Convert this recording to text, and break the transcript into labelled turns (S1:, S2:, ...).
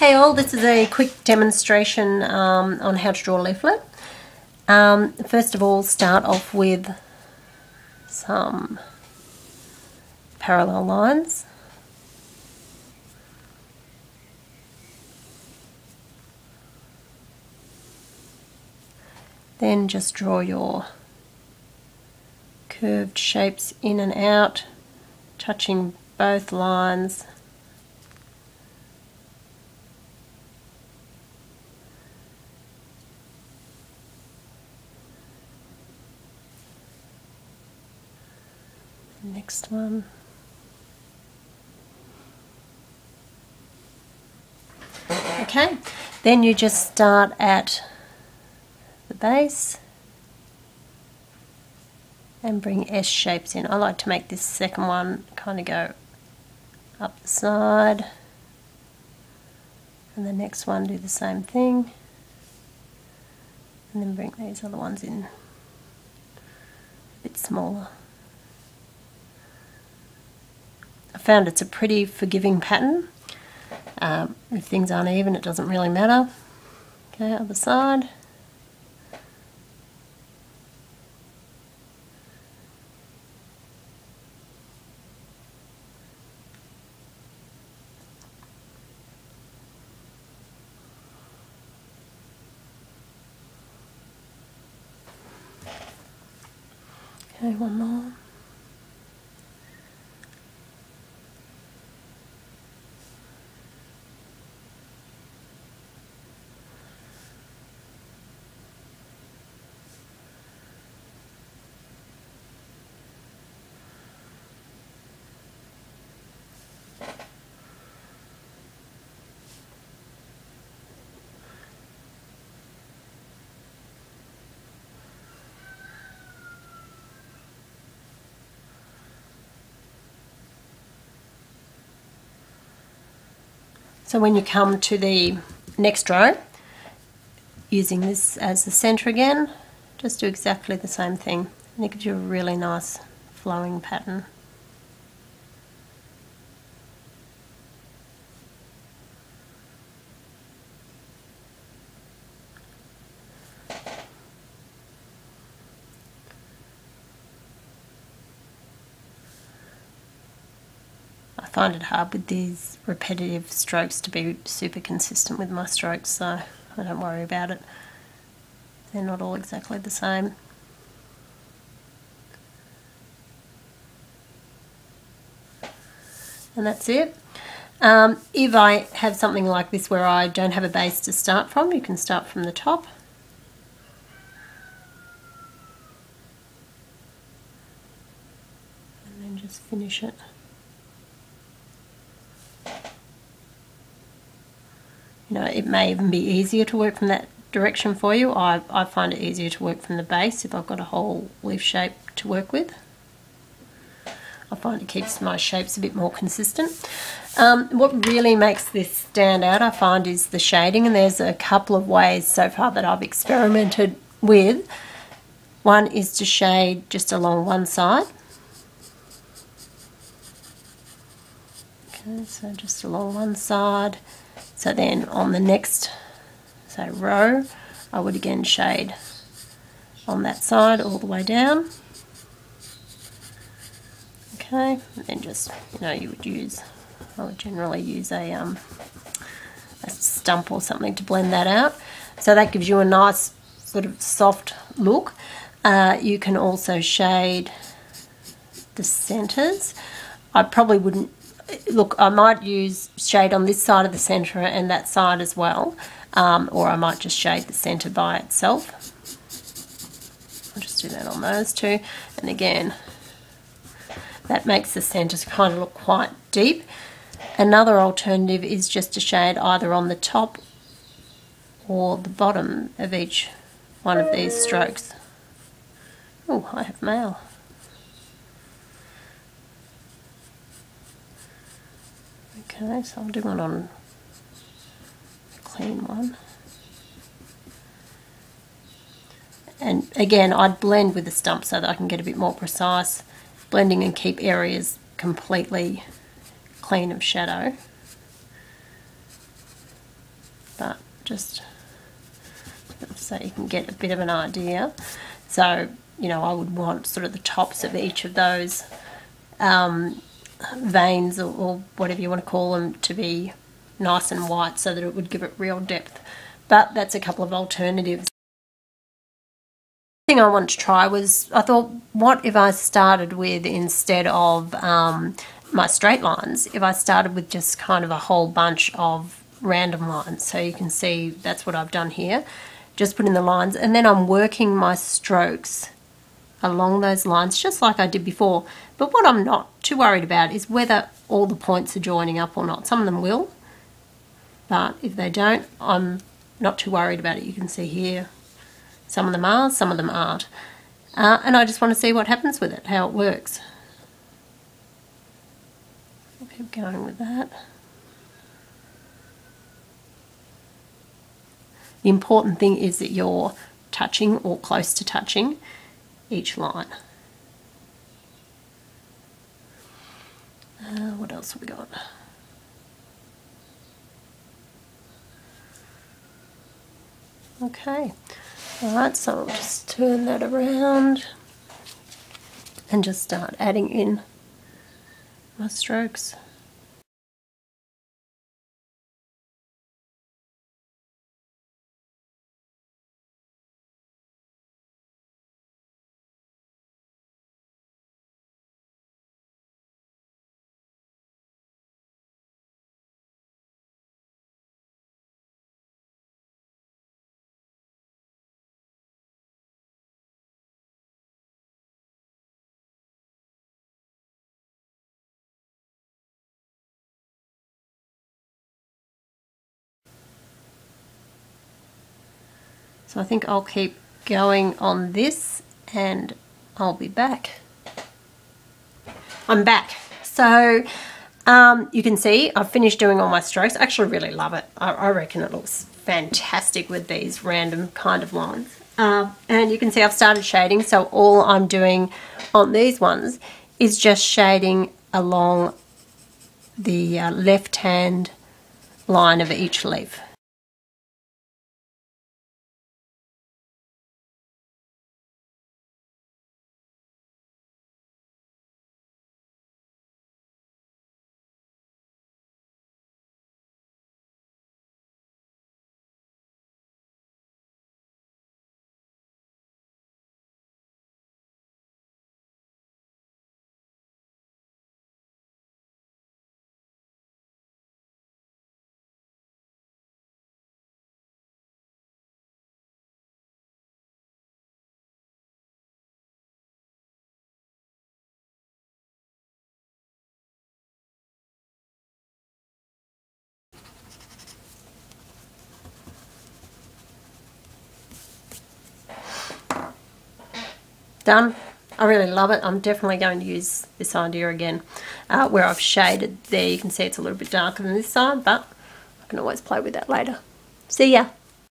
S1: Hey all, this is a quick demonstration on how to draw a leaflet. First of all, start off with some parallel lines. Then just draw your curved shapes in and out, touching both lines. Next one. Okay, then you just start at the base and bring S shapes in. I like to make this second one kind of go up the side, and the next one do the same thing, and then bring these other ones in a bit smaller. I found it's a pretty forgiving pattern. If things aren't even, it doesn't really matter. Okay, other side. Okay, one more. So when you come to the next row, using this as the center again, just do exactly the same thing, and it gives you a really nice flowing pattern. I find it hard with these repetitive strokes to be super consistent with my strokes, so I don't worry about it. They're not all exactly the same. And that's it. If I have something like this where I don't have a base to start from, you can start from the top. And then just finish it. You know, it may even be easier to work from that direction for you. I find it easier to work from the base if I've got a whole leaf shape to work with. I find it keeps my shapes a bit more consistent. What really makes this stand out, I find, is the shading, and there's a couple of ways so far that I've experimented with. One is to shade just along one side. Okay, so just along one side. So then on the next, say, row, I would again shade on that side all the way down. Okay, and then just, you know, I would generally use a stump or something to blend that out. So that gives you a nice sort of soft look. You can also shade the centers. I probably wouldn't, look, I might use shade on this side of the centre and that side as well, or I might just shade the centre by itself. I'll just do that on those two, and again, that makes the centres kind of look quite deep. Another alternative is just to shade either on the top or the bottom of each one of these strokes. Oh, I have mail. Okay, so I'll do one on a clean one. And again, I'd blend with the stump so that I can get a bit more precise blending and keep areas completely clean of shadow. but just so you can get a bit of an idea. So, you know, I would want sort of the tops of each of those veins or whatever you want to call them to be nice and white so that it would give it real depth. But that's a couple of alternatives. The thing I wanted to try was, I thought, what if I started with, instead of my straight lines, if I started with just kind of a whole bunch of random lines. So you can see that's what I've done here. Just put in the lines, and then I'm working my strokes along those lines just like I did before. But what I'm not too worried about is whether all the points are joining up or not. Some of them will, but if they don't, I'm not too worried about it. You can see here some of them are, some of them aren't. And I just want to see what happens with it, how it works. I'll keep going with that. The important thing is that you're touching or close to touching each line. What else have we got? Okay, alright, so I'll just turn that around and just start adding in my strokes. So I think I'll keep going on this and I'll be back. I'm back. So you can see I've finished doing all my strokes. I actually really love it. I reckon it looks fantastic with these random kind of lines. And you can see I've started shading, so all I'm doing on these ones is just shading along the left hand line of each leaf. Done. I really love it. I'm definitely going to use this idea again, where I've shaded there. You can see it's a little bit darker than this side, but I can always play with that later. See ya.